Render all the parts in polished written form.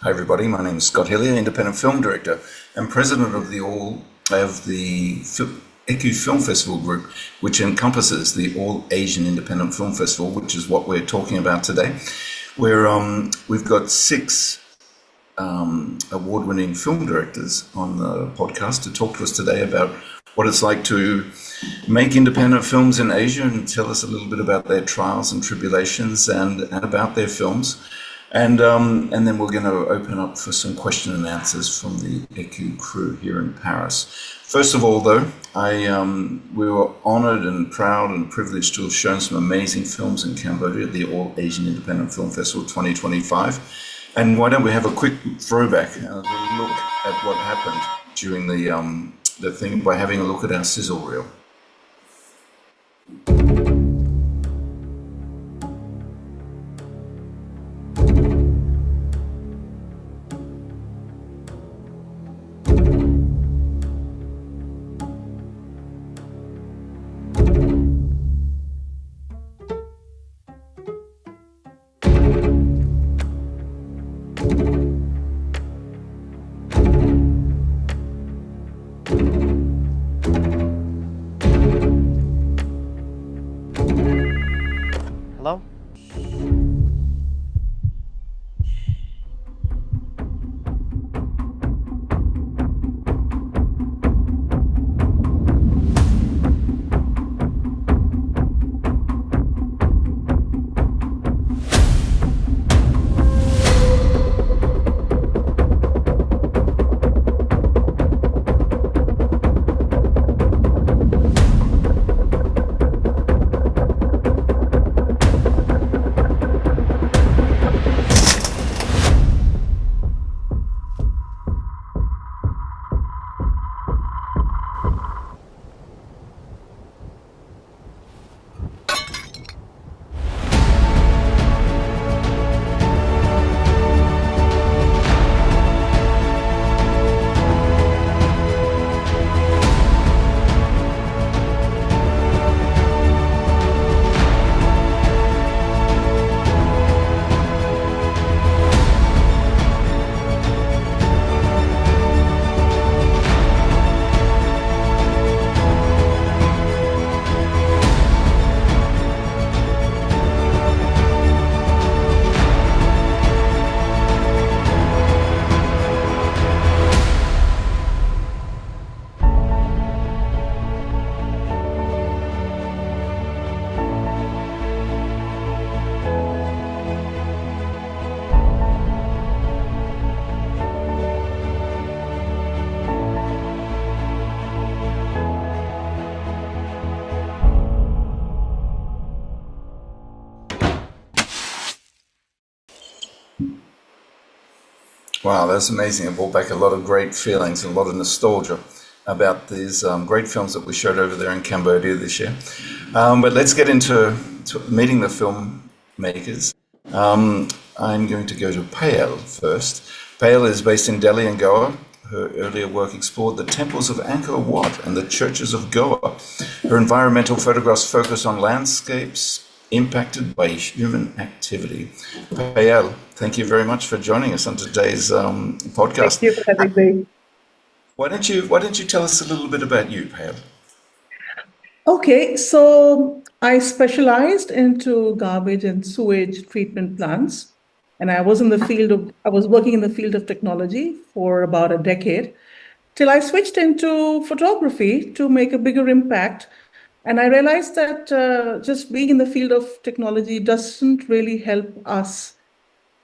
Hi everybody, my name is Scott Hillier, independent film director and president of ECU Film Festival group, which encompasses the All Asian Independent Film Festival, which is what we're talking about today. We've got six award-winning film directors on the podcast to talk to us today about what it's like to make independent films in Asia and tell us a little bit about their trials and tribulations and about their films. And then we're going to open up for some question and answers from the ECU crew here in Paris. First of all, though, we were honoured and proud and privileged to have shown some amazing films in Cambodia at the All Asian Independent Film Festival 2025. And why don't we have a quick throwback, a look at what happened during the thing by having a look at our sizzle reel. Hello? Wow, that's amazing. It brought back a lot of great feelings and a lot of nostalgia about these great films that we showed over there in Cambodia this year. But let's get into meeting the filmmakers. I'm going to go to Payal first. Payal is based in Delhi and Goa. Her earlier work explored the temples of Angkor Wat and the churches of Goa. Her environmental photographs focus on landscapes impacted by human activity. Payal, thank you very much for joining us on today's podcast. Thank you for having me. Why don't you tell us a little bit about you, Payal? Okay, so I specialized into garbage and sewage treatment plants, and I was working in the field of technology for about a decade, till I switched into photography to make a bigger impact. And I realized that just being in the field of technology doesn't really help us,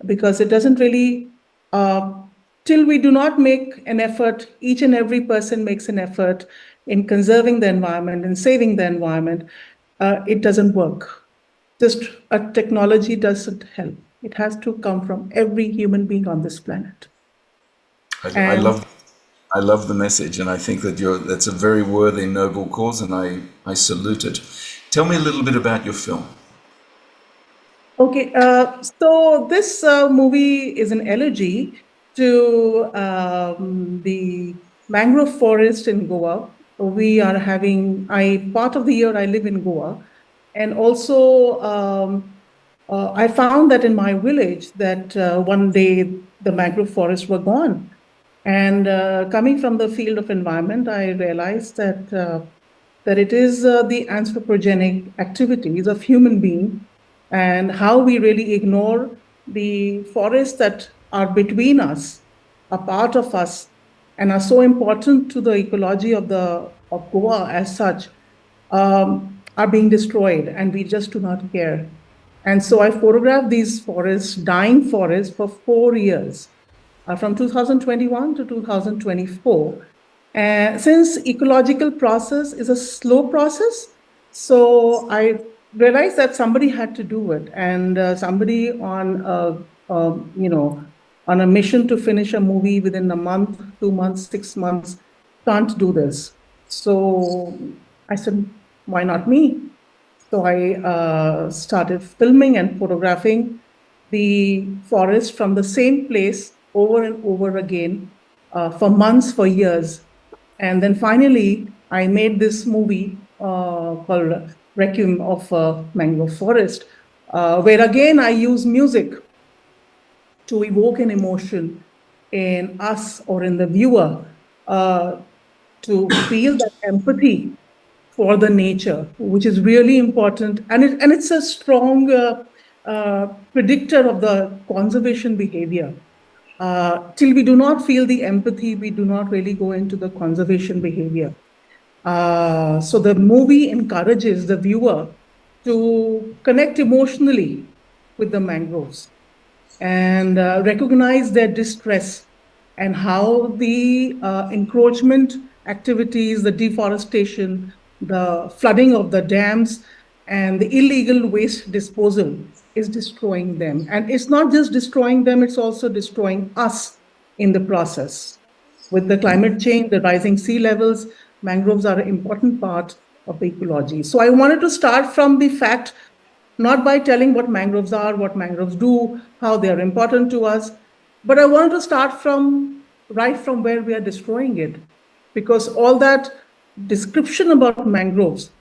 because it doesn't really, till we do not make an effort, each and every person makes an effort in conserving the environment and saving the environment, it doesn't work. Just a technology doesn't help. It has to come from every human being on this planet. I love the message, and I think that that's a very worthy, noble cause, and I salute it. Tell me a little bit about your film. Okay, so this movie is an elegy to the mangrove forest in Goa. We are having, part of the year I live in Goa, and also I found that in my village that one day the mangrove forests were gone. And coming from the field of environment, I realized that it is the anthropogenic activities of human being and how we really ignore the forests that are between us, a part of us, and are so important to the ecology of Goa as such, are being destroyed, and we just do not care. And so I photographed these forests, dying forests, for 4 years, from 2021 to 2024. And since ecological process is a slow process, so I realized that somebody had to do it, and somebody on a mission to finish a movie within a month, 2 months, 6 months, can't do this. So I said, why not me? So I started filming and photographing the forest from the same place over and over again for months, for years. And then finally, I made this movie called Requiem of Mangrove Forest, where again I use music to evoke an emotion in us or in the viewer, to feel that empathy for the nature, which is really important. And it's a strong predictor of the conservation behavior. Till we do not feel the empathy, we do not really go into the conservation behavior. So the movie encourages the viewer to connect emotionally with the mangroves and recognize their distress and how the encroachment activities, the deforestation, the flooding of the dams, and the illegal waste disposal is destroying them. And it's not just destroying them, it's also destroying us in the process. With the climate change, the rising sea levels, mangroves are an important part of the ecology. So I wanted to start from the fact, not by telling what mangroves are, what mangroves do, how they are important to us, but I wanted to start right from where we are destroying it. Because all that description about mangroves,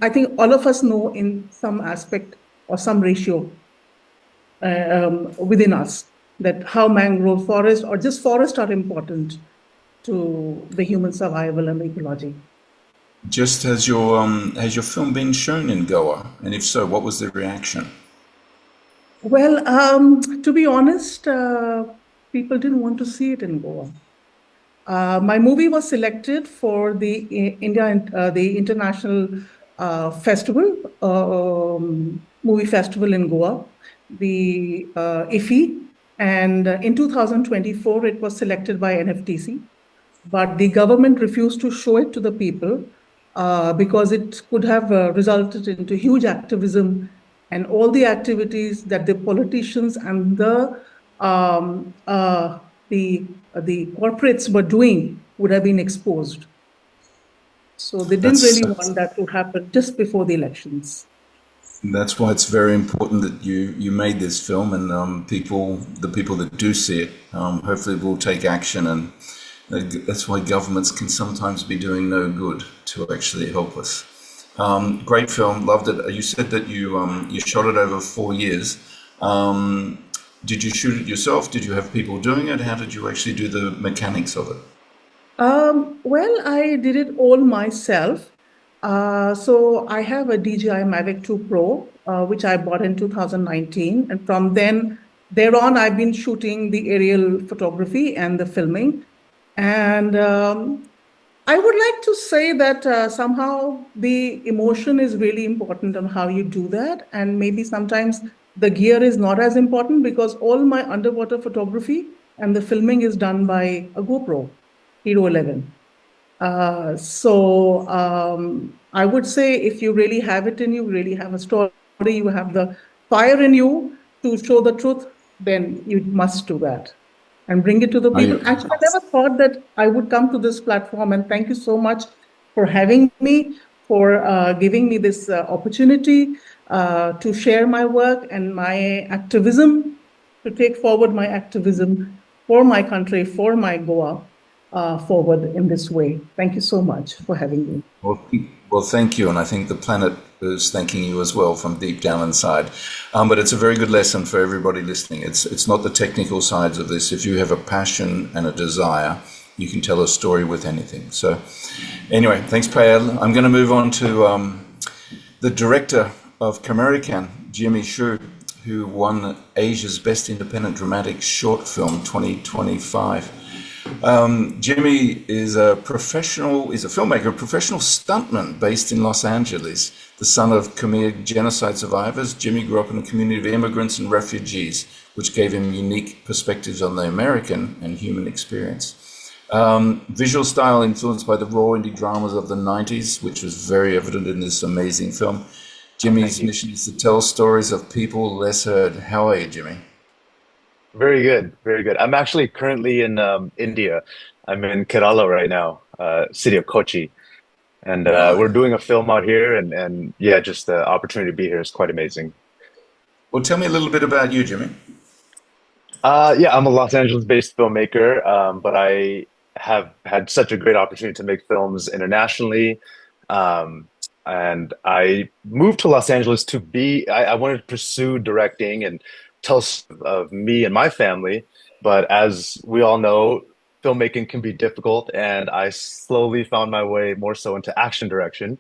I think all of us know in some aspect or some ratio within us that how mangrove forests or just forests are important to the human survival and ecology. Just has your film been shown in Goa? And if so, what was the reaction? Well, to be honest, people didn't want to see it in Goa. My movie was selected for the the international festival, movie festival in Goa, the IFFI, and in 2024 it was selected by NFTC, but the government refused to show it to the people because it could have resulted into huge activism, and all the activities that the politicians and the corporates were doing would have been exposed. So they didn't really want that to happen just before the elections. That's why it's very important that you made this film, and the people that do see it, hopefully will take action. And that's why governments can sometimes be doing no good to actually help us. Great film, loved it. You said that you shot it over 4 years. Did you shoot it yourself? Did you have people doing it? How did you actually do the mechanics of it? Well, I did it all myself. So I have a DJI Mavic 2 Pro, which I bought in 2019. And from thereon, I've been shooting the aerial photography and the filming. And I would like to say that somehow the emotion is really important on how you do that. And maybe sometimes the gear is not as important, because all my underwater photography and the filming is done by a GoPro Hero 11. So I would say if you really have it in you, really have a story, you have the fire in you to show the truth, then you must do that and bring it to the people. Actually, I never thought that I would come to this platform, and thank you so much for having me, for giving me this opportunity to share my work and my activism, to take forward my activism for my country, for my Goa. forward in this way. Thank you so much for having me. Well, thank you, and I think the planet is thanking you as well from deep down inside. But it's a very good lesson for everybody listening. It's not the technical sides of this. If you have a passion and a desire, you can tell a story with anything. So, anyway, thanks, Payal. I'm going to move on to the director of Khamerican, Chhiu, who won Asia's Best Independent Dramatic Short Film 2025. Jimmy is a filmmaker, a professional stuntman based in Los Angeles, the son of Khmer genocide survivors. Jimmy grew up in a community of immigrants and refugees, which gave him unique perspectives on the American and human experience. Visual style influenced by the raw indie dramas of the 90s, which was very evident in this amazing film. Jimmy's mission is to tell stories of people less heard. How are you, Jimmy? Very good, very good. I'm actually currently in India. I'm in Kerala right now, city of Kochi, and Wow. we're doing a film out here, and yeah, just the opportunity to be here is quite amazing. Well, tell me a little bit about you, Jimmy. Yeah, I'm a Los Angeles-based filmmaker, but I have had such a great opportunity to make films internationally. Um, and I moved to Los Angeles to I wanted to pursue directing and tell of me and my family. But as we all know, filmmaking can be difficult, and I slowly found my way more so into action direction.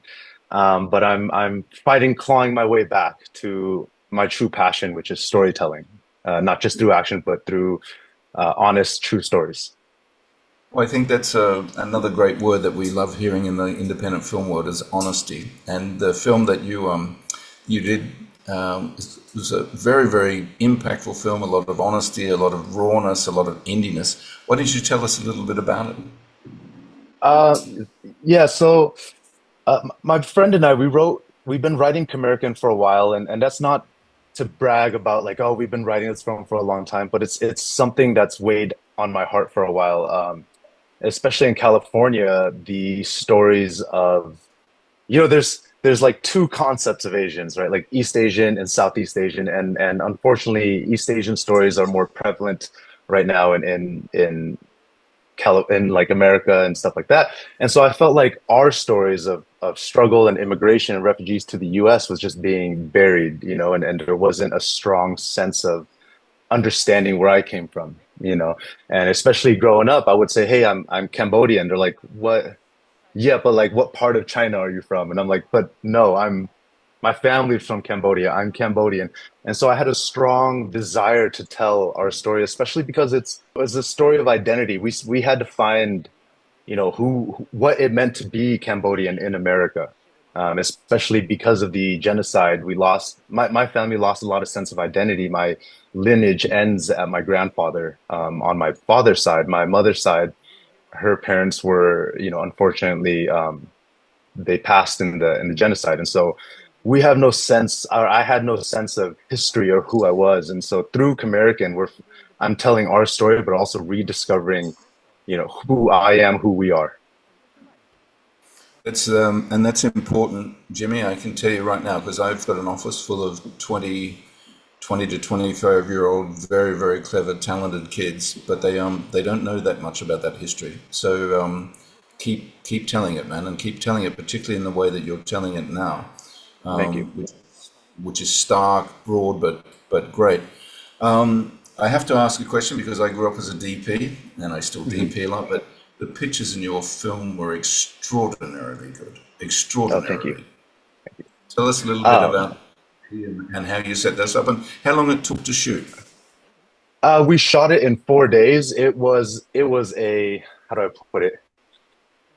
But I'm fighting, clawing my way back to my true passion, which is storytelling, not just through action, but through honest, true stories. Well, I think that's another great word that we love hearing in the independent film world is honesty. And the film that you did was a very, very impactful film. A lot of honesty, a lot of rawness, a lot of indiness. Why don't you tell us a little bit about it? Uh, yeah, so my friend and I, we've been writing Khamerican for a while, and that's not to brag about like, oh, we've been writing this film for a long time, but it's something that's weighed on my heart for a while. Especially in California, the stories of, there's like two concepts of Asians, right? Like East Asian and Southeast Asian, and unfortunately, East Asian stories are more prevalent right now in like America and stuff like that. And so I felt like our stories of struggle and immigration and refugees to the US was just being buried, and there wasn't a strong sense of understanding where I came from, and especially growing up, I would say, hey, I'm Cambodian. They're like, what? Yeah, but like, what part of China are you from? And I'm like, but no, my family's from Cambodia. I'm Cambodian. And so I had a strong desire to tell our story, especially because it was a story of identity. We had to find, what it meant to be Cambodian in America. Especially because of the genocide, my family lost a lot of sense of identity. My lineage ends at my grandfather, on my father's side. My mother's side, her parents were, unfortunately, they passed in the genocide, and so we have no sense, or I had no sense of history or who I was. And so through Khamerican, I'm telling our story, but also rediscovering, who I am, who we are. And that's important, Jimmy. I can tell you right now because I've got an office full of 20 to 25-year-old, very, very clever, talented kids, but they don't know that much about that history. So keep telling it, man, and keep telling it, particularly in the way that you're telling it now, Thank you. which is stark, broad, but great. I have to ask a question because I grew up as a DP, and I still Mhm. DP a lot, but the pictures in your film were extraordinarily good, Oh, thank you. extraordinarily. Tell us a little bit Um, about and how you set this up and how long it took to shoot. we shot it in 4 days. It was a, how do I put it?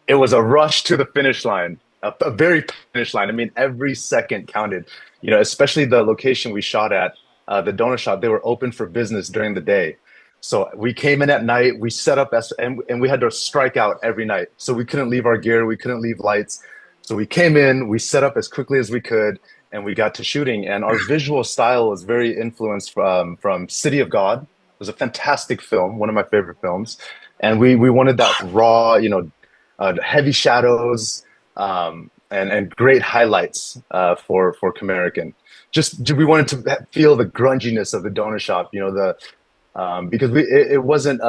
It was a rush to the finish line, a very finish line. I mean, every second counted. Especially the location we shot at, the donut shop. They were open for business during the day, so we came in at night. We set up and we had to strike out every night. So we couldn't leave our gear. We couldn't leave lights. So we came in. We set up as quickly as we could, and we got to shooting. And our visual style was very influenced from City of God. It was a fantastic film, one of my favorite films, and we wanted that raw, heavy shadows, and great highlights for Khamerican. We wanted to feel the grunginess of the donut shop, because it wasn't.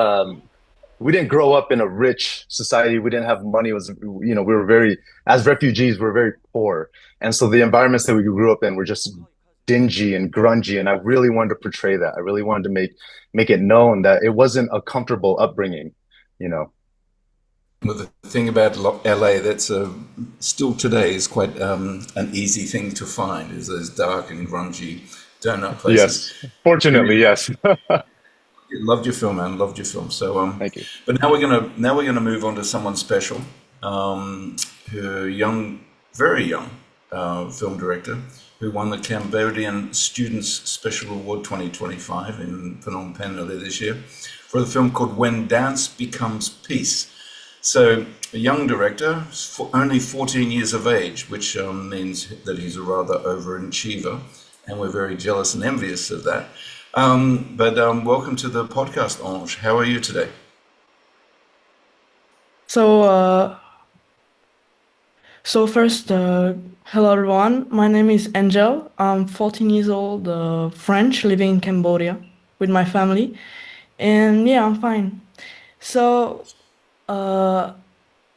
we didn't grow up in a rich society. We didn't have money. It was, you know, we were very, as refugees, we were very poor. And so the environments that we grew up in were just dingy and grungy. And I really wanted to portray that. I really wanted to make it known that it wasn't a comfortable upbringing, you know. Well, the thing about LA that's still today is quite an easy thing to find is those dark and grungy donut places. Yes. Fortunately, yes. Loved your film, man. Loved your film. So, Thank you. but now we're gonna move on to someone special, who young, very young, film director who won the Cambodian Students Special Award 2025 in Phnom Penh earlier this year for the film called When Dance Becomes Peace. So, a young director, only 14 years of age, which means that he's a rather overachiever, and we're very jealous and envious of that. But welcome to the podcast, Ange. How are you today? So, first, hello everyone. My name is Angel. I'm 14 years old, French, living in Cambodia with my family, and yeah, I'm fine. So, uh,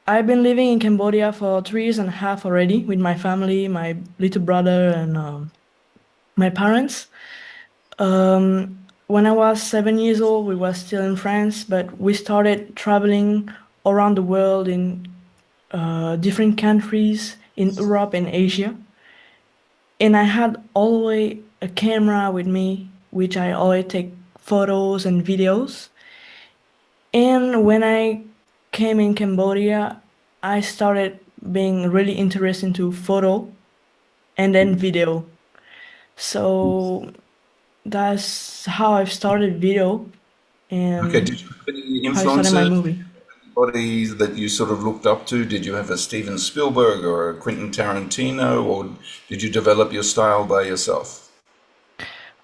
I've been living in Cambodia for 3 years and a half already with my family, my little brother, and my parents. When I was 7 years old, we were still in France, but we started traveling around the world in different countries in Europe and Asia. And I had always a camera with me, which I always take photos and videos. And when I came in Cambodia, I started being really interested into photo and then video. So that's how I've started video Okay, and did you have any how I started my influences, movie. anybody that you sort of looked up to? Did you have a Steven Spielberg or a Quentin Tarantino, or did you develop your style by yourself?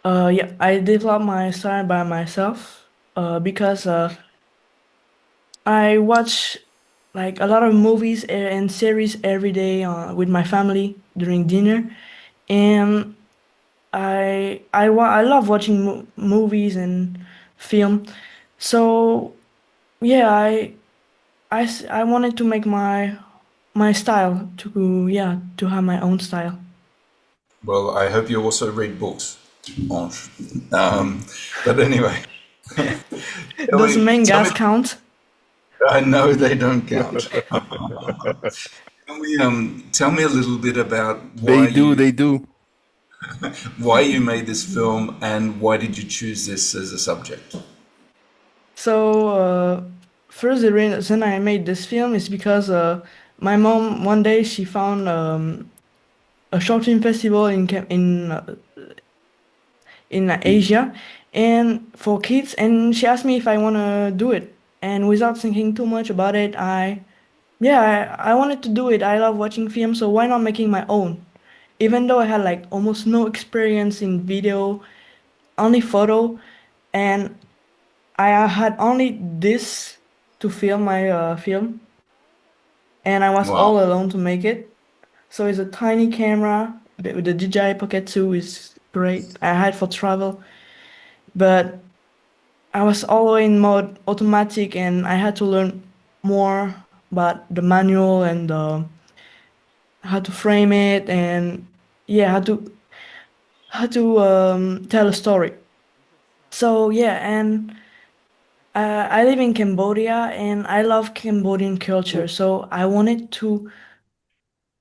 Yeah, I developed my style by myself because I watch like a lot of movies and series every day with my family during dinner, and I love watching movies and film. So yeah, I wanted to make my style to yeah to have my own style. Well, I hope you also read books, Ange. Um, but anyway, tell Does me, tell me. mangas count? I know they don't count. Tell me a little bit about They do, they do. why you made this film and why did you choose this as a subject? So first, the reason I made this film is because my mom one day she found a short film festival in Asia and for kids, and she asked me if I want to do it. And without thinking too much about it, I wanted to do it. I love watching films, so why not making my own? Even though I had like almost no experience in video, only photo, and I had only this to film my film, and I was Wow. all alone to make it. So it's a tiny camera with the DJI Pocket 2 is great. I had for travel, but I was all in mode automatic, and I had to learn more about the manual and how to frame it, and yeah, how to tell a story. So yeah, and I live in Cambodia and I love Cambodian culture, so I wanted to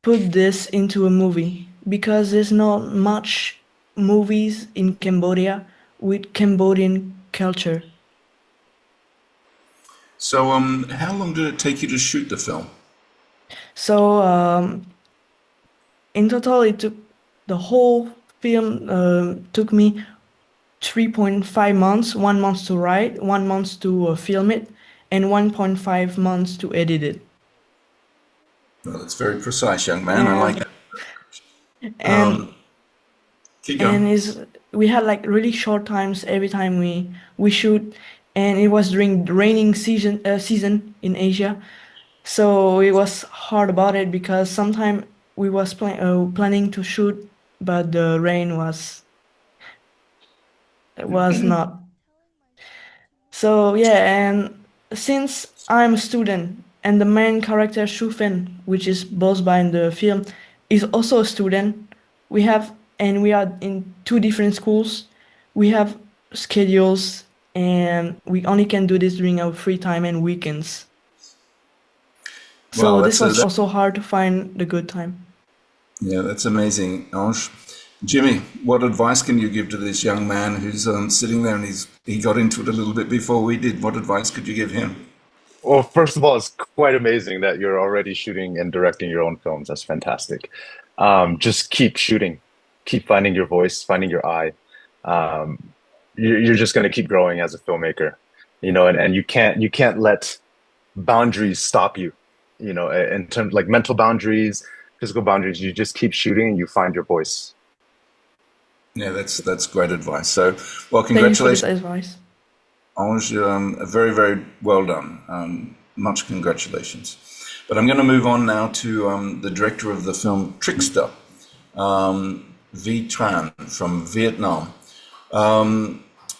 put this into a movie because there's not much movies in Cambodia with Cambodian culture. So, how long did it take you to shoot the film? So in total, it took the whole film took me 3.5 months, 1 month to write, 1 month to film it, and 1.5 months to edit it. Well, that's very precise, young man. I like And it. and Um, keep going. and is we had like really short times every time we shoot, and it was during the raining season in Asia, so it was hard about it because sometime we was planning to shoot, but the rain was not. So yeah, and since I'm a student and the main character Shufen, which is Bosba in the film, is also a student, we are in two different schools. We have schedules, and we only can do this during our free time and weekends. So Wow, this was also hard to find the good time. yeah, that's amazing, Ange. Jimmy, what advice can you give to this young man who's sitting there and he got into it a little bit before we did? What advice could you give him? Well, first of all, it's quite amazing that you're already shooting and directing your own films. That's fantastic. Just keep shooting, keep finding your voice, finding your eye. Um, you're just going to keep growing as a filmmaker, and you can't let boundaries stop you, in terms like mental boundaries, physical boundaries. You just keep shooting and you find your voice. Yeah, that's great advice. So, well, Thank you for this congratulations, advice. Ange. Very, very well done. Much congratulations. But I'm going to move on now to the director of the film Trickster, Viet Tran from Vietnam.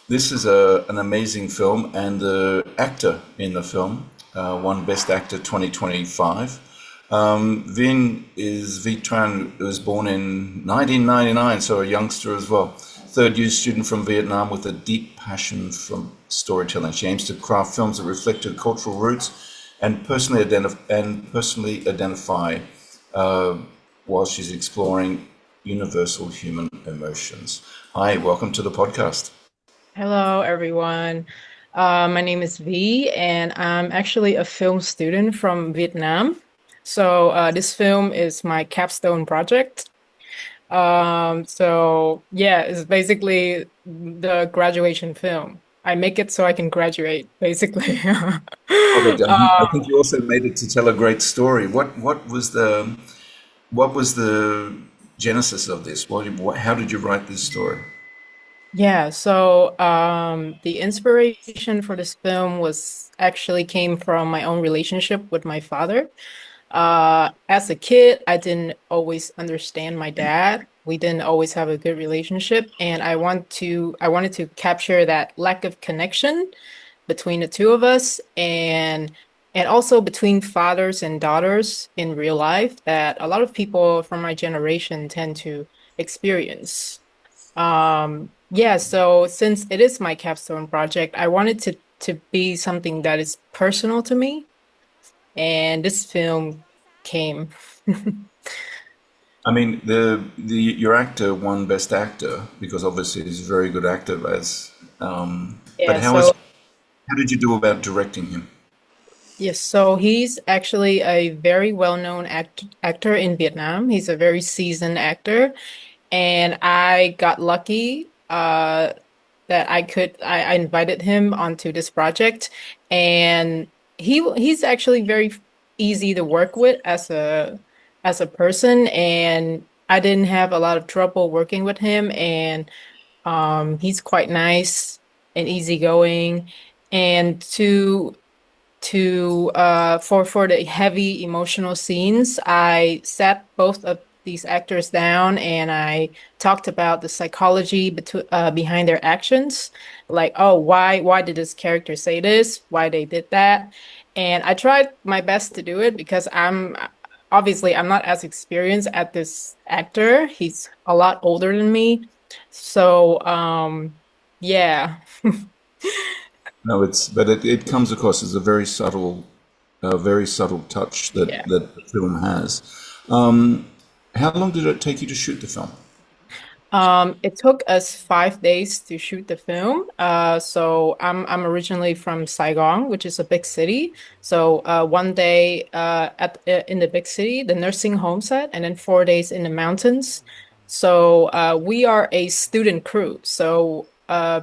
This is an amazing film, and the actor in the film won Best Actor 2025. Viet Tran was born in 1999, so a youngster as well. Third-year student from Vietnam with a deep passion for storytelling. She aims to craft films that reflect her cultural roots and personally identify while she's exploring universal human emotions. Hi, welcome to the podcast. Hello, everyone. My name is V, and I'm actually a film student from Vietnam. So this film is my capstone project. So yeah, it's basically the graduation film. I make it so I can graduate, basically. I think you also made it to tell a great story. What was the genesis of this? How did you write this story? Yeah, so the inspiration for this film came from my own relationship with my father. As a kid, I didn't always understand my dad. We didn't always have a good relationship, and I wanted to capture that lack of connection between the two of us, and also between fathers and daughters in real life that a lot of people from my generation tend to experience. Yeah, so since it is my capstone project, I wanted to be something that is personal to me, and this film came. I mean, your actor won Best Actor because obviously he's a very good actor. But Yeah, how did you do about directing him? yes, so he's actually a very well-known actor in Vietnam. He's a very seasoned actor, and I got lucky that I invited him onto this project, and he's actually very easy to work with as a person, and I didn't have a lot of trouble working with him, and he's quite nice and easygoing, and for the heavy emotional scenes, I sat both of these actors down and I talked about the psychology behind their actions, like, oh, why did this character say this? Why they did that? And I tried my best to do it because I'm not as experienced at this actor. He's a lot older than me. So yeah. No, it comes across as a very subtle touch that Yeah. that the film has. How long did it take you to shoot the film? It took us 5 days to shoot the film. So I'm originally from Saigon, which is a big city. So one day in the big city, the nursing home set, and then 4 days in the mountains. So we are a student crew. So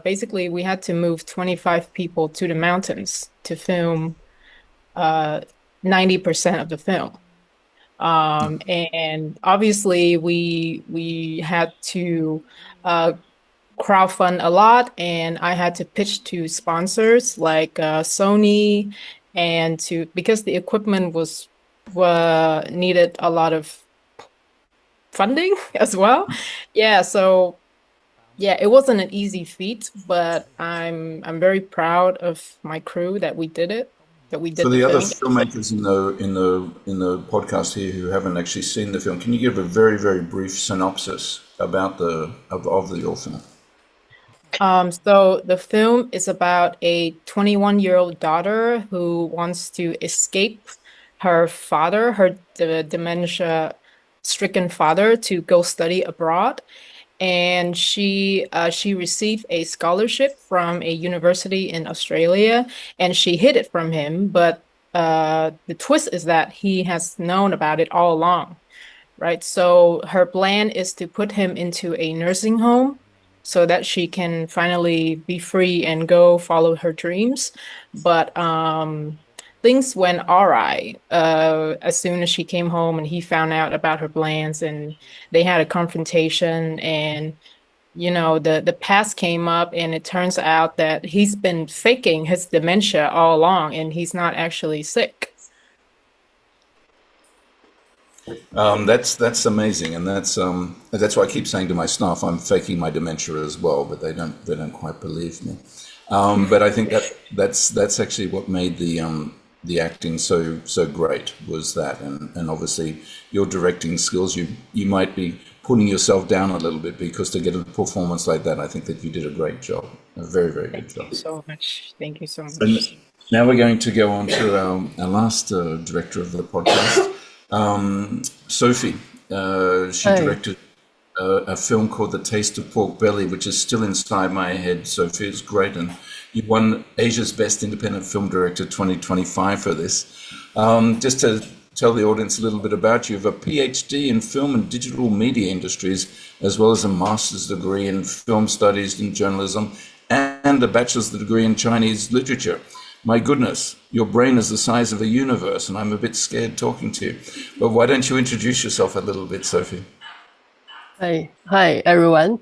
basically, we had to move 25 people to the mountains to film 90% of the film. And obviously we had to crowdfund a lot, and I had to pitch to sponsors like Sony, and because the equipment needed a lot of funding as well. Yeah, so Yeah, it wasn't an easy feat, but I'm very proud of my crew that we did it, that we For did the the other film. filmmakers in the podcast here who haven't actually seen the film, can you give a very, very brief synopsis about your film? So the film is about a 21-year-old daughter who wants to escape her father, the dementia-stricken father, to go study abroad. And she received a scholarship from a university in Australia, and she hid it from him. But the twist is that he has known about it all along, right? So her plan is to put him into a nursing home so that she can finally be free and go follow her dreams. But things went all right as soon as she came home and he found out about her plans, and they had a confrontation. And the past came up, and it turns out that he's been faking his dementia all along, and he's not actually sick. That's amazing, and that's why I keep saying to my staff I'm faking my dementia as well, but they don't quite believe me. But I think that's actually what made the acting so great, was that, and obviously your directing skills. You might be putting yourself down a little bit, because to get a performance like that, I think that you did a great job, a very, very good job. Thank you so much. Thank you so So much. now we're going to go on to our last director of the podcast. Sophie, she Hi. directed a film called The Taste of Pork Belly, which is still inside my head. Sophie, it's great, and you won Asia's Best Independent Film Director 2025 for this. Just to tell the audience a little bit about you, you have a PhD in film and digital media industries, as well as a master's degree in film studies and journalism, and a bachelor's degree in Chinese literature. My goodness, your brain is the size of a universe, and I'm a bit scared talking to you. But why don't you introduce yourself a little bit, Sophie? Hi everyone.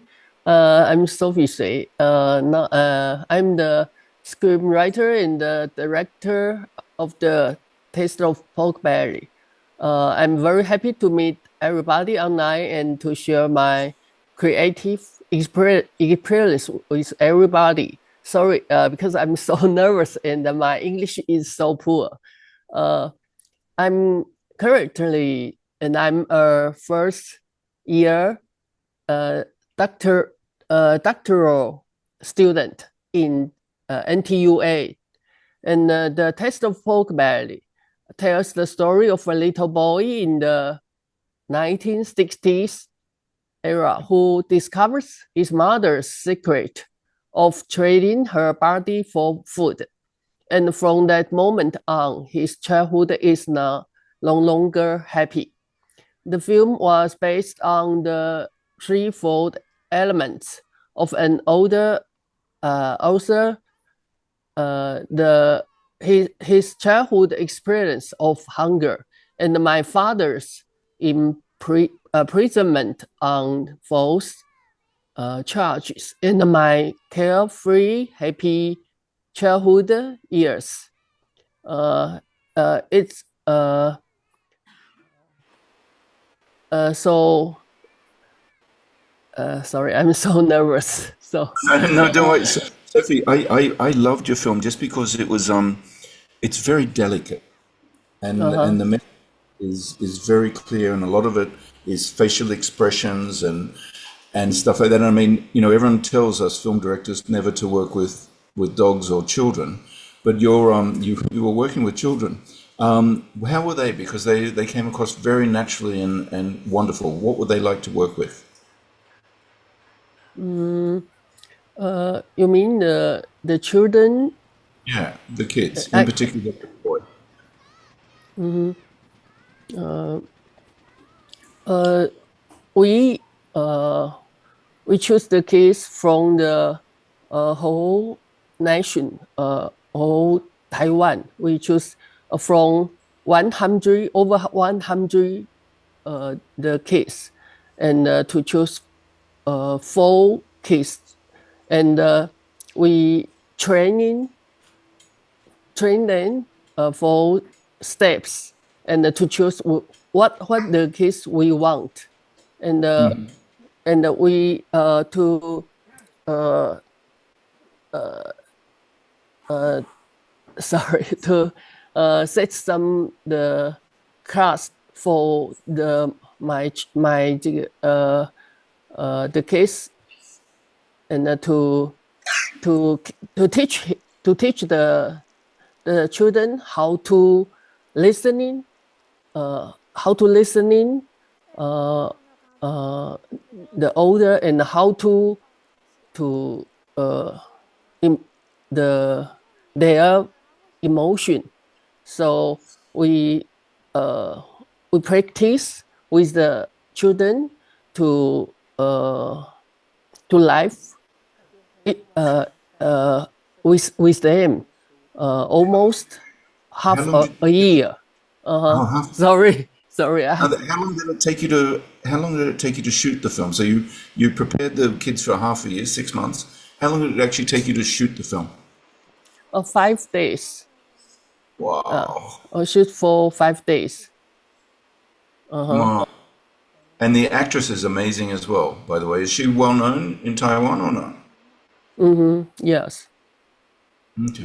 I'm Sophie Shui. I'm the screenwriter and the director of The Taste of Pork Belly. I'm very happy to meet everybody online and to share my creative experience with everybody. Sorry, because I'm so nervous and my English is so poor. I'm currently, and I'm a first year doctoral student in NTUA. And The Taste of Pork Belly tells the story of a little boy in the 1960s era who discovers his mother's secret of trading her body for food. And from that moment on, his childhood is no longer happy. The film was based on the threefold elements of an older author, his childhood experience of hunger, and my father's imprisonment on false charges, in my carefree, happy childhood years. Sorry, I'm so nervous. No, don't worry. Sophie, I loved your film just because it's very delicate, and Uh-huh. the message is very clear, and a lot of it is facial expressions and stuff like that. I mean, everyone tells us film directors never to work with dogs or children, but you were working with children. How were they? Because they came across very naturally and wonderful. What would they like to work with? You mean the children? Yeah, the kids, in I, particular the boy. we we choose the kids from the whole nation, whole Taiwan. We choose from 100 over 100 the kids, and to choose 4 kids, and we train them for steps, and to choose what the kids we want, and we to uh, uh, sorry, to set some the class for the the case, and to teach the children how to listening, how to listening the older, and how to their emotion. So we practice with the children to life with them almost half a year. Sorry. How long did it take you to shoot the film? So you prepared the kids for half a year, 6 months. How long did it actually take you to shoot the film? 5 days. Wow. I shoot for 5 days. Wow. And the actress is amazing as well, by the way. Is she well known in Taiwan or not? Yes. Okay.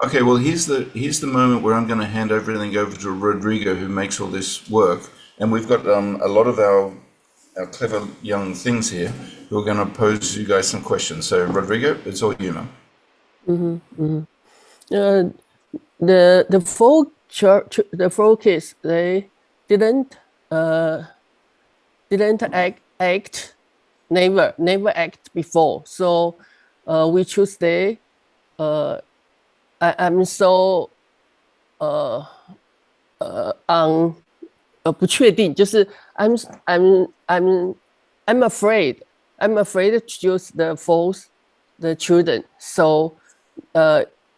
Okay, well, here's the moment where I'm going to hand everything over to Rodrigo, who makes all this work, and we've got a lot of our clever young things here who are going to pose you guys some questions. So, Rodrigo, it's all you, man. The four kids, they didn't act, never act before. So we choose they. I'm so 不确定，就是 I'm afraid to choose the children. So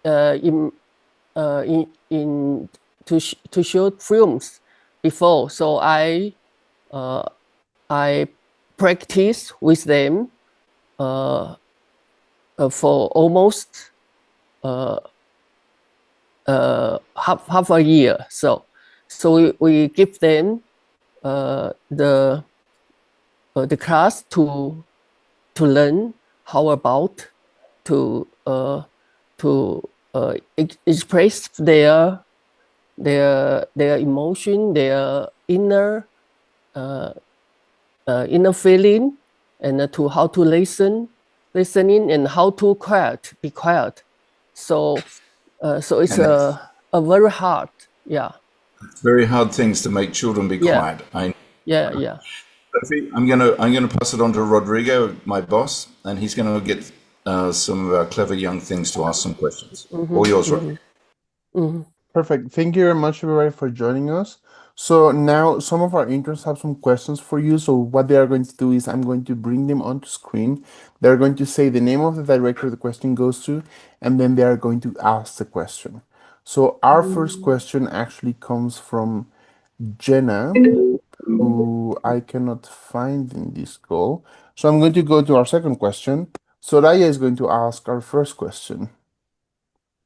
in to shoot films before, so I practice with them for almost half a year. So we give them the class to learn how about to express their emotion, their inner feeling, and to how to listening, and how to be quiet. So it's a very hard, very hard things to make children be quiet. Yeah. Sophie, I'm gonna pass it on to Rodrigo, my boss, and he's gonna get some of our clever young things to ask some questions. All yours, Rodrigo. Perfect. Thank you very much, everybody, for joining us. So now some of our interns have some questions for you. So what they are going to do is I'm going to bring them onto screen. They're going to say the name of the director the question goes to, and then they are going to ask the question. So our first question actually comes from Jenna, who I cannot find in this call. So I'm going to go to our second question. Soraya is going to ask our first question.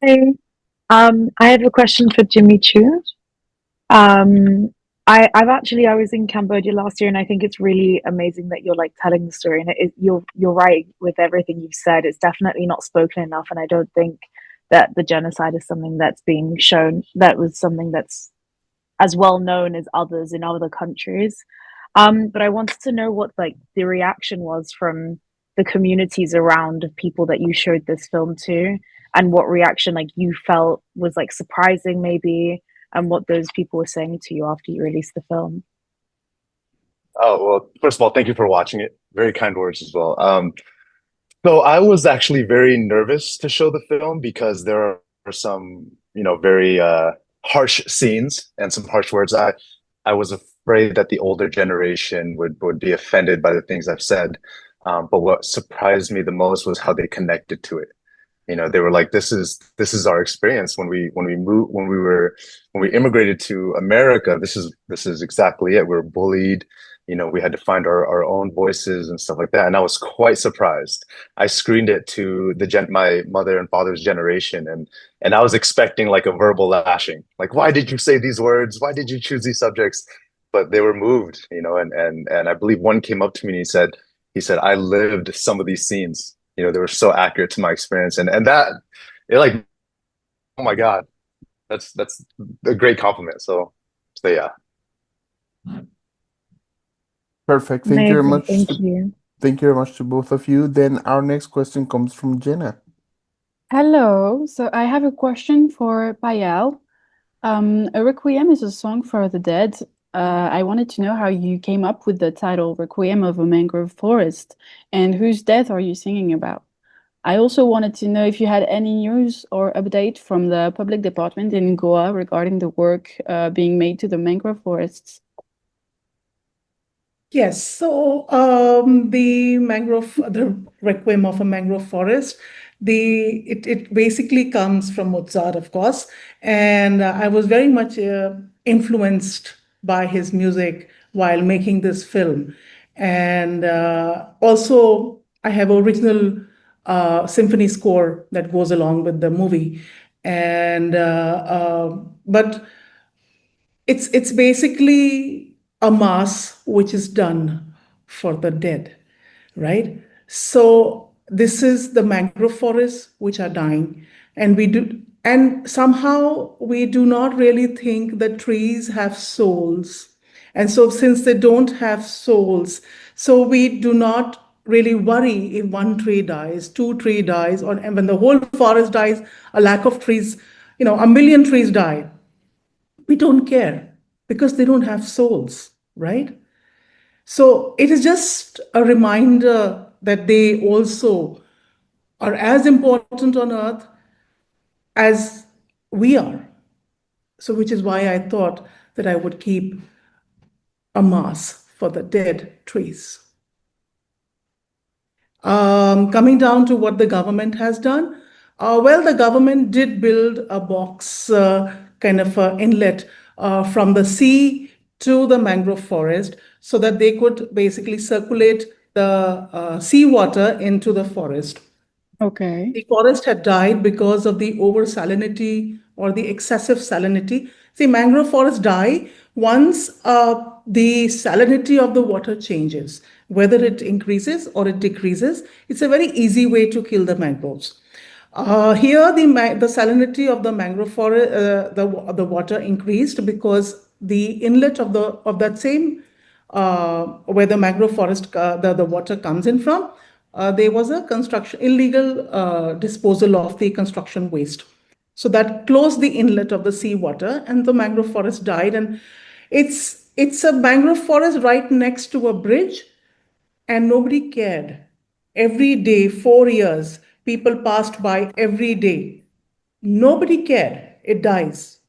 Hey, I have a question for Jimmy Chhiu. I was in Cambodia last year, and I think it's really amazing that you're like telling the story. And you're right with everything you've said. It's definitely not spoken enough, and I don't think that the genocide is something that's being shown. That was something that's as well known as others in other countries. But I wanted to know what like the reaction was from the communities around of people that you showed this film to, and what reaction like you felt was like surprising maybe, and what those people were saying to you after you released the film. Oh, well, first of all, thank you for watching it. Very kind words as well. So I was actually very nervous to show the film because there are some, very harsh scenes and some harsh words. I was afraid that the older generation would be offended by the things I've said. But what surprised me the most was how they connected to it. They were like, this is our experience when we immigrated to America. This is exactly it. We were bullied. We had to find our own voices and stuff like that. And I was quite surprised. I screened it to my mother and father's generation, and I was expecting like a verbal lashing. Like, why did you say these words? Why did you choose these subjects? But they were moved, and I believe one came up to me and he he said, I lived some of these scenes. You know, they were so accurate to my experience. And that it like, oh my God, that's a great compliment. So yeah. Perfect. Thank you very Amazing. much. Thank you. Thank you very much to both of you. Then our next question comes from Jenna. Hello. So I have a question for Payal. A Requiem is a song for the dead. I wanted to know how you came up with the title Requiem of a Mangrove Forest, and whose death are you singing about? I also wanted to know if you had any news or update from the public department in Goa regarding the work being made to the mangrove forests. Yes, so the Requiem of a Mangrove Forest, it basically comes from Mozart, of course, and I was very much influenced by his music while making this film, and also I have original symphony score that goes along with the movie, and but it's basically a mass which is done for the dead, right? So this is the mangrove forests which are dying, and somehow we do not really think that trees have souls. And so since they don't have souls, so we do not really worry if one tree dies, two tree dies, or and when the whole forest dies, a lack of trees, a million trees die. We don't care because they don't have souls, right? So it is just a reminder that they also are as important on earth as we are. So, which is why I thought that I would keep a mass for the dead trees. Coming down to what the government has done, well, the government did build a box kind of inlet from the sea to the mangrove forest so that they could basically circulate the seawater into the forest. Okay. The forest had died because of the over salinity or the excessive salinity. See, mangrove forests die once the salinity of the water changes, whether it increases or it decreases. It's a very easy way to kill the mangroves. Here, the salinity of the mangrove forest, the water increased because the inlet of that same where the mangrove forest, the water comes in from, there was a illegal disposal of the construction waste. So that closed the inlet of the seawater, and the mangrove forest died. And it's a mangrove forest right next to a bridge, and nobody cared. Every day, 4 years, people passed by every day. Nobody cared. It dies.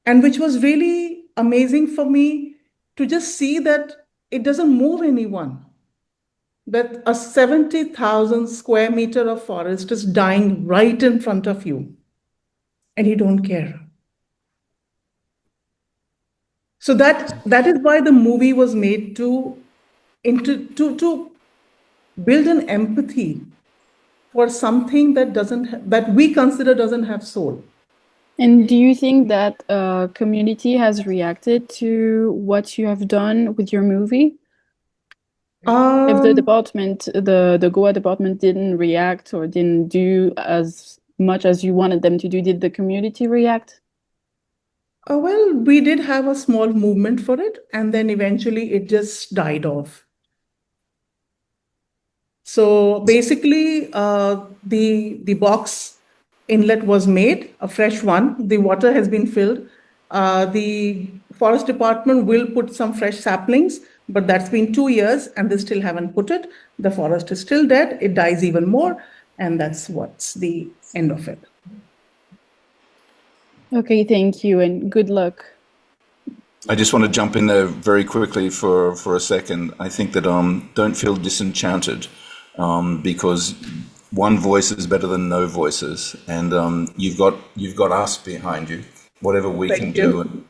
And which was really amazing for me to just see that it doesn't move anyone. That a 70,000 square meter of forest is dying right in front of you, and you don't care. So that is why the movie was made to build an empathy for something that we consider doesn't have soul. And do you think that community has reacted to what you have done with your movie? If the department, the Goa department didn't react or didn't do as much as you wanted them to do, did the community react? Well, we did have a small movement for it, and then eventually it just died off. So basically, the box inlet was made, a fresh one. The water has been filled. The forest department will put some fresh saplings, but that's been 2 years and they still haven't put it. The forest is still dead. It dies even more, and that's what's the end of it. Okay, thank you, and good luck. I just want to jump in there very quickly for a second. I think that don't feel disenchanted because one voice is better than no voices, and you've got us behind you. Whatever we can do and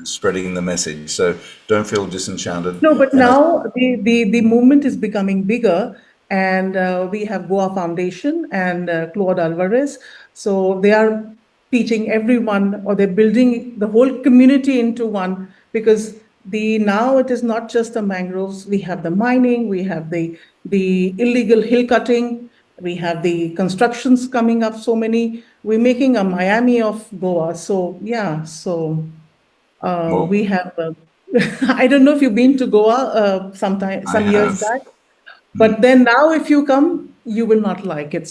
spreading the message. So don't feel disenchanted. No, but now the movement is becoming bigger, and we have Goa Foundation and Claude Alvarez. So they are teaching everyone, or they're building the whole community into one, because now it is not just the mangroves. We have the mining, we have the illegal hill cutting, we have the constructions coming up. So many. We're making a Miami of Goa. So yeah. So we have. I don't know if you've been to Goa I some years have. back, but then now if you come, you will not like it,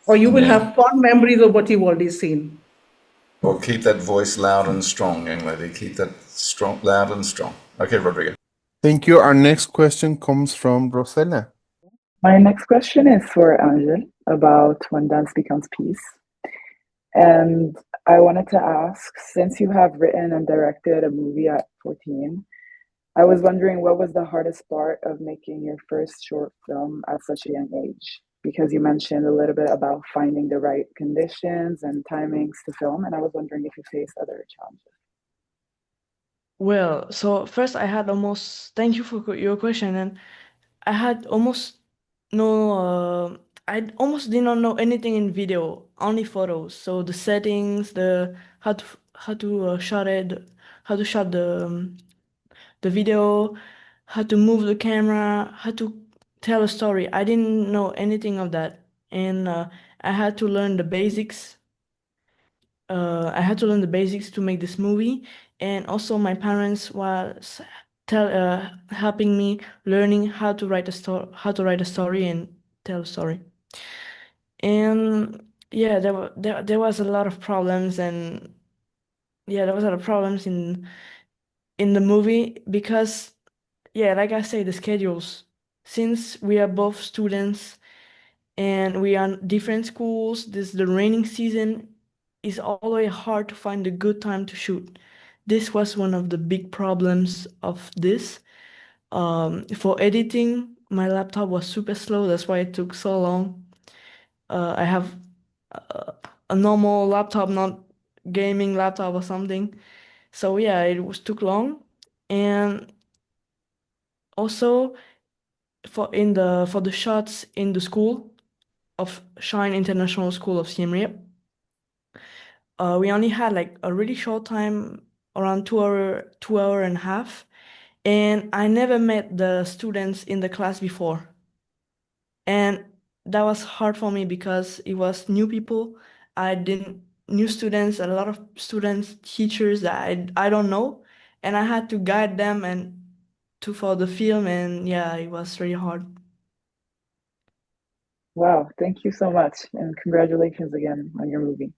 or you will Yeah. have fond memories of what you've already seen. Well, keep that voice loud and strong, young lady. Keep that strong, loud and strong. Okay, Rodrigo. Thank you. Our next question comes from Rosella. My next question is for Ange about When Dance Becomes Peace. And I wanted to ask, since you have written and directed a movie at 14, I was wondering what was the hardest part of making your first short film at such a young age? Because you mentioned a little bit about finding the right conditions and timings to film, and I was wondering if you faced other challenges. Well, so first I had almost, thank you for your question, and I had almost I almost did not know anything in video, only photos. So the settings, the how to shot it, how to shot the video, how to move the camera, how to tell a story. I didn't know anything of that, and I had to learn the basics. I had to learn the basics to make this movie, and also my parents was helping me learning how to write a story and tell a story. And yeah, there was a lot of problems, and yeah, there was a lot of problems in the movie because yeah, like I say, the schedules. Since we are both students and we are in different schools, this the raining season is always hard to find a good time to shoot. This was one of the big problems of this. For editing, my laptop was super slow. That's why it took so long. I have a normal laptop, not gaming laptop or something. So yeah, it was took long. And also for the shots in the school of Shine International School of Siem Reap, we only had like a really short time, around 2 hour and a half, and I never met the students in the class before. And that was hard for me because it was new people. I didn't new students, a lot of students, teachers that I don't know, and I had to guide them and to for the film, and yeah, it was really hard. Wow, thank you so much, and congratulations again on your movie.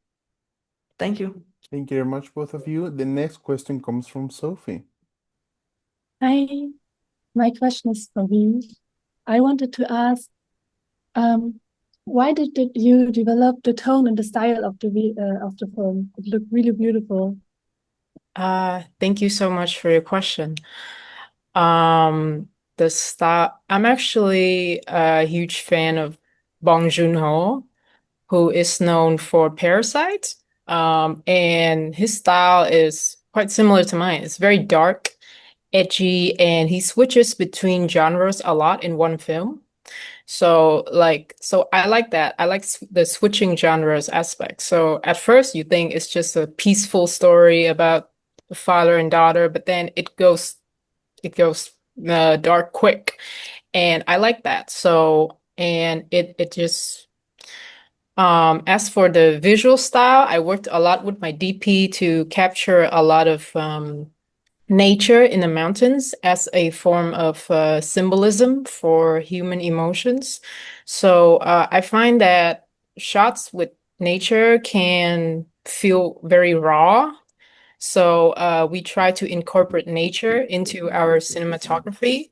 Thank you. Thank you very much, both of you. The next question comes from Sophie. Hi, my question is for me. I wanted to ask, why did you develop the tone and the style of the film? It looked really beautiful. Thank you so much for your question. The style, I'm actually a huge fan of Bong Joon-ho, who is known for Parasite. And his style is quite similar to mine. It's very dark, edgy, and he switches between genres a lot in one film. So I like that. I like the switching genres aspect. So at first you think it's just a peaceful story about the father and daughter, but then it goes dark quick, and I like that. So and it just as for the visual style, I worked a lot with my DP to capture a lot of nature in the mountains as a form of symbolism for human emotions. So I find that shots with nature can feel very raw. So we try to incorporate nature into our cinematography,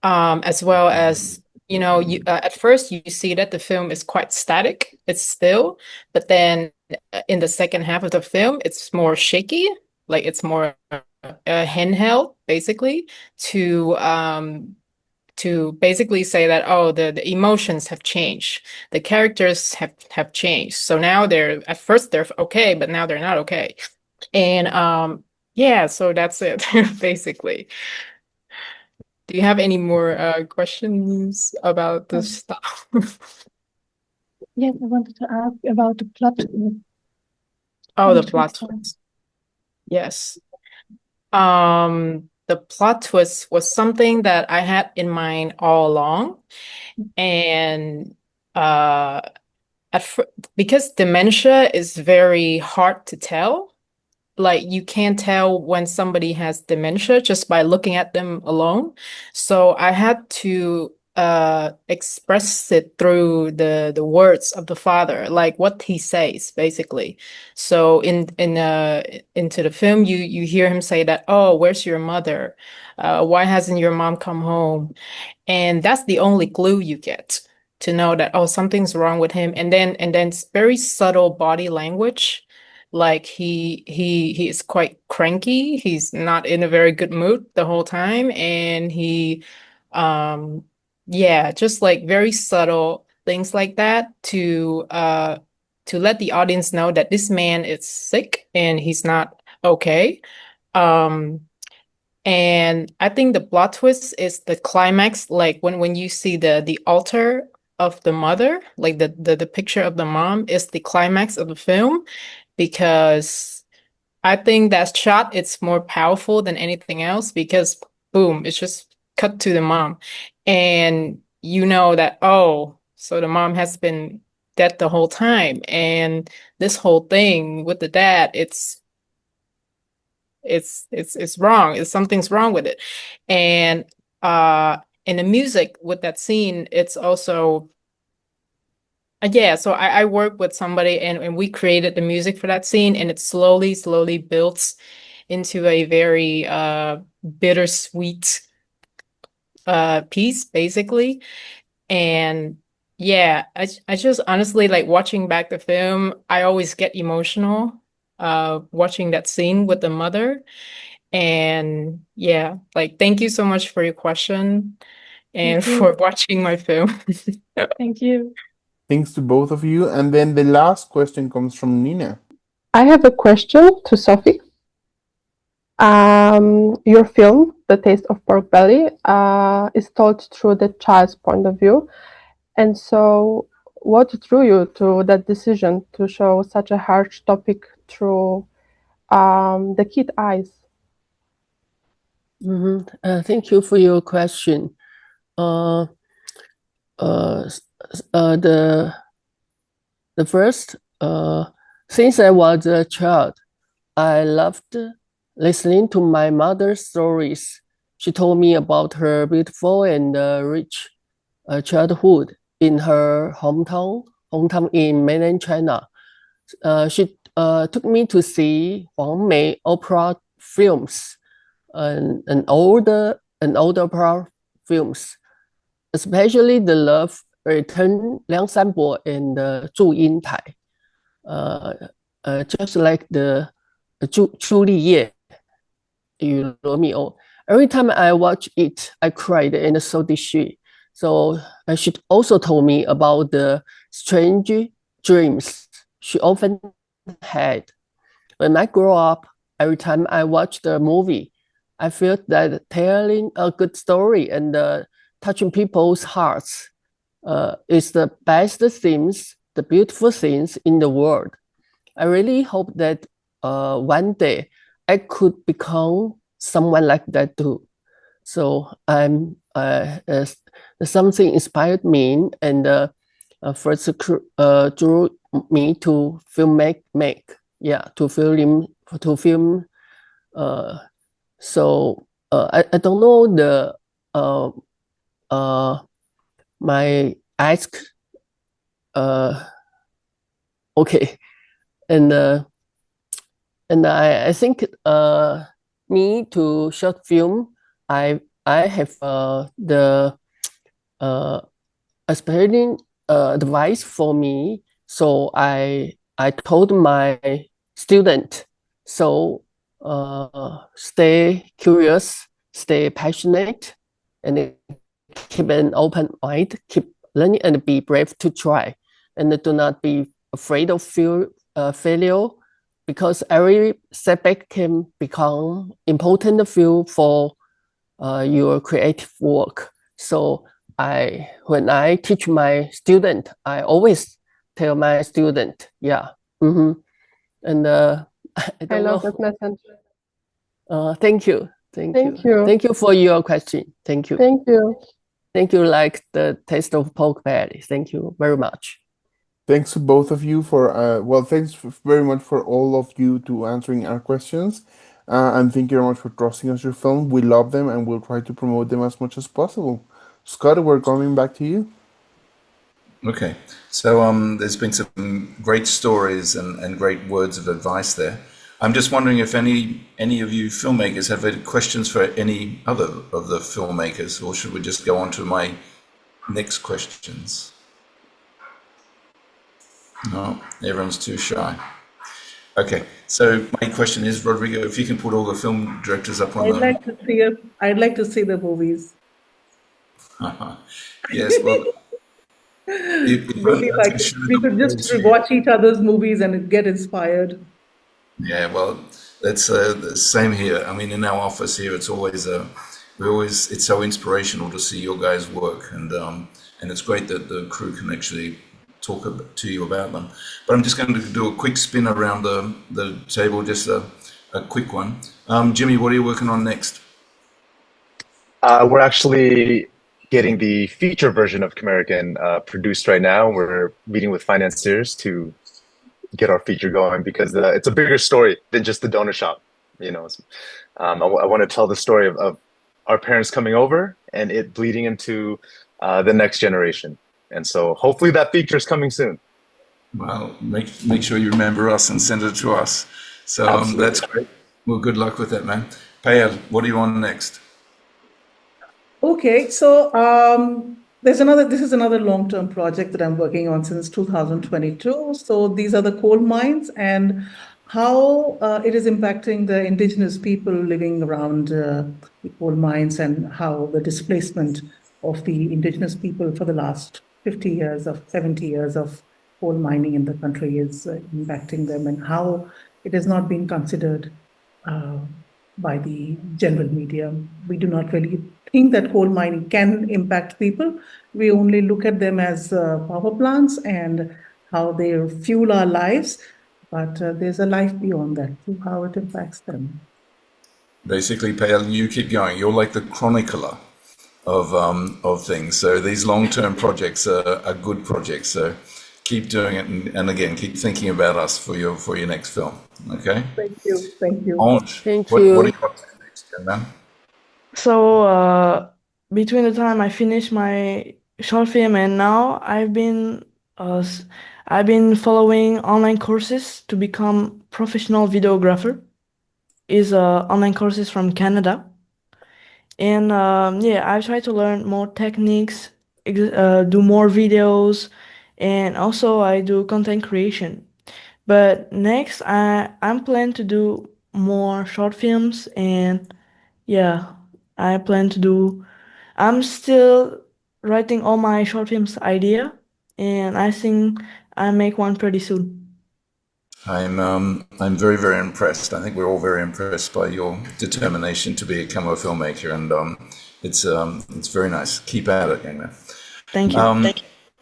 as well as, at first you see that the film is quite static, it's still, but then in the second half of the film, it's more shaky, like it's more handheld, basically, to basically say that, oh, the emotions have changed, the characters have changed. So now at first they're okay, but now they're not okay. And yeah, so that's it, basically. Do you have any more questions about the stuff? Yes, I wanted to ask about the plot. Oh, the From plot Trickster. twist. Yes. Um, the plot twist was something that I had in mind all along. And uh, because dementia is very hard to tell, like you can't tell when somebody has dementia just by looking at them alone. So I had to express it through the words of the father, like what he says, basically. So into the film, you hear him say that, "Oh, where's your mother? Why hasn't your mom come home?" And that's the only clue you get to know that, oh, something's wrong with him. And then it's very subtle body language. Like he is quite cranky. He's not in a very good mood the whole time. And he yeah, just like very subtle things like that to let the audience know that this man is sick and he's not okay. Um and I think the plot twist is the climax, like when you see the altar of the mother, like the picture of the mom is the climax of the film, because I think that shot it's more powerful than anything else because boom, it's just cut to the mom. And you know that, oh, so the mom has been dead the whole time. And this whole thing with the dad, it's wrong. It's something's wrong with it. And in the music with that scene, it's also yeah, so I work with somebody and we created the music for that scene, and it slowly builds into a very bittersweet piece, basically. And yeah, I just honestly like watching back the film, I always get emotional watching that scene with the mother. And yeah, like thank you so much for your question and Thank you. for watching my film. Thank you. Thanks to both of you. And then the last question comes from Nina. I have a question to Sophie. Your film, The Taste of Pork Belly, is told through the child's point of view. And so, what drew you to that decision to show such a harsh topic through the kid eyes? Thank you for your question. The first, since I was a child, I loved listening to my mother's stories. She told me about her beautiful and rich childhood in her hometown in mainland China. She took me to see Wang Mei opera films and older opera films, especially the Love Return Liang Sanbo and Zhu Yin Tai. Just like the Juliet, Romeo. Every time I watch it, I cried, and so did she. So she also told me about the strange dreams she often had. When I grew up, every time I watched the movie, I felt that telling a good story and touching people's hearts is the best things, the beautiful things in the world. I really hope that one day I could become someone like that too. So something inspired me and first drew me to film. So I don't know my ask okay, and I think me to short film, I have the aspiring advice for me. So I told my student, so stay curious, stay passionate, and keep an open mind, keep learning, and be brave to try, and do not be afraid of failure, because every setback can become important field for your creative work. So when I teach my student, I always tell my student, and I I don't love know. that message. Thank you. Thank you. Thank you for your question. Thank you. Thank you. Thank you, like the taste of pork belly. Thank you very much. Thanks to both of you for, thanks very much for all of you to answering our questions. And thank you very much for trusting us your film. We love them and we'll try to promote them as much as possible. Scott, we're coming back to you. Okay, so there's been some great stories and great words of advice there. I'm just wondering if any of you filmmakers have any questions for any other of the filmmakers, or should we just go on to my next questions? No, everyone's too shy. Okay, so my question is, Rodrigo, if you can put all the film directors up on I'd like to see the movies. Yes, well, maybe we could just watch each other's movies and get inspired. Yeah, well, that's the same here. I mean, in our office here, it's always it's so inspirational to see your guys' work, and it's great that the crew can actually talk to you about them. But I'm just going to do a quick spin around the table, just a quick one. Jimmy, what are you working on next? We're actually getting the feature version of Khamerican produced right now. We're meeting with financiers to get our feature going because it's a bigger story than just the donor shop. You know, I want to tell the story of our parents coming over and it bleeding into the next generation. And so hopefully that feature is coming soon. Well, make sure you remember us and send it to us. So that's great. Well, good luck with that, man. Payal, what are you on next? Okay, so this is another long-term project that I'm working on since 2022. So these are the coal mines and how it is impacting the indigenous people living around the coal mines, and how the displacement of the indigenous people for the last 50 years of 70 years of coal mining in the country is impacting them, and how it has not been considered by the general media. We do not really think that coal mining can impact people. We only look at them as power plants and how they fuel our lives, but there's a life beyond that, to how it impacts them. Basically, Payal, you keep going. You're like the chronicler of things. So these long-term projects are good projects. So keep doing it, and again, keep thinking about us for your next film. Okay. Thank you. Thank you. Ange, Thank what you. are you up to next, man? So between the time I finished my short film and now, I've been following online courses to become professional videographer. Is online courses from Canada, and I try to learn more techniques, do more videos, and also I do content creation. But next, I'm planning to do more short films, and yeah, I plan to do. I'm still writing all my short films idea, and I think I'll make one pretty soon. I'm very, very impressed. I think we're all very impressed by your determination to become a filmmaker, and it's very nice. Keep at it, young man. Thank you.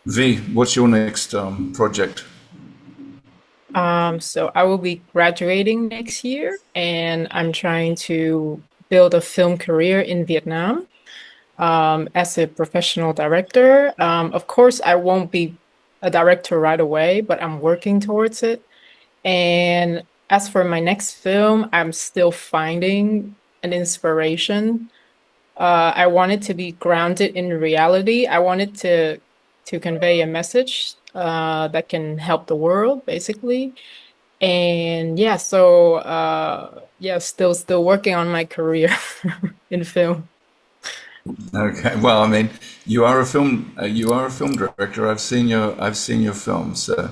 V, what's your next project? So I will be graduating next year, and I'm trying to build a film career in Vietnam as a professional director. Of course, I won't be a director right away, but I'm working towards it. And as for my next film, I'm still finding an inspiration. I want it to be grounded in reality. I want it to convey a message that can help the world, basically. And yeah, so still working on my career in film. Okay, well, I mean, you are a film director. I've seen your films. So.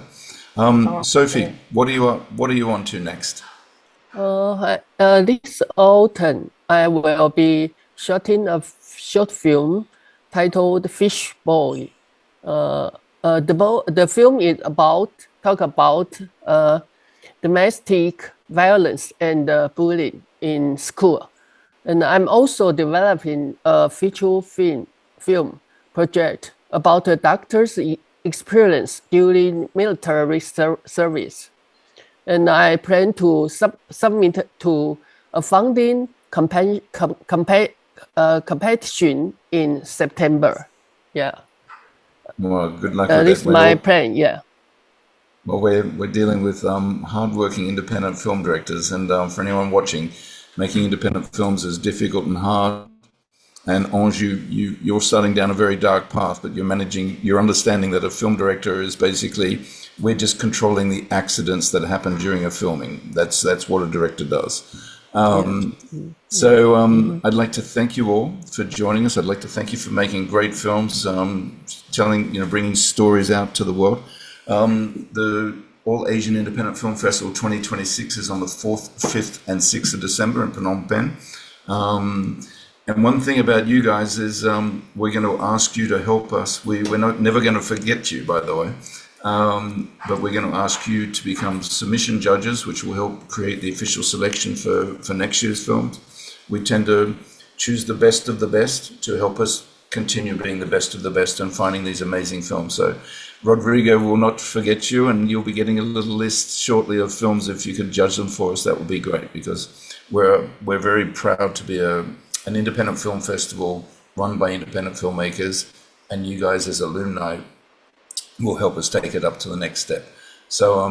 Sophie, what are you on to next? This autumn, I will be shooting a short film titled Fish Boy. The film is talk about domestic violence and bullying in school. And I'm also developing a feature film project about a doctor's experience during military service. And I plan to submit to a funding competition in September. Yeah. Well, good luck with that. This is my plan. Yeah. Well, we're dealing with hardworking independent film directors, and for anyone watching, making independent films is difficult and hard. And Ange, you're starting down a very dark path, but you're understanding that a film director is basically, we're just controlling the accidents that happen during a filming. That's what a director does. I'd like to thank you all for joining us. I'd like to thank you for making great films, bringing stories out to the world. The All Asian Independent Film Festival 2026 is on the 4th, 5th, and 6th of December in Phnom Penh. And one thing about you guys is we're going to ask you to help us. We're never going to forget you, by the way. But we're going to ask you to become submission judges, which will help create the official selection for next year's films. We tend to choose the best of the best to help us continue being the best of the best and finding these amazing films. So Rodrigo will not forget you, and you'll be getting a little list shortly of films. If you could judge them for us, that would be great, because we're very proud to be an independent film festival run by independent filmmakers, and you guys as alumni will help us take it up to the next step. So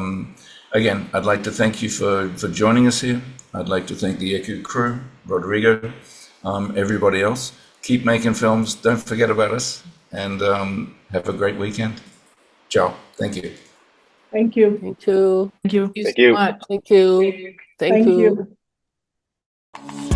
again, I'd like to thank you for joining us here. I'd like to thank the ECU crew, Rodrigo, everybody else. Keep making films, don't forget about us, and have a great weekend. Ciao. Thank you. Thank you. Thank you. Thank you. Thank you so much. Thank you. Thank you. you.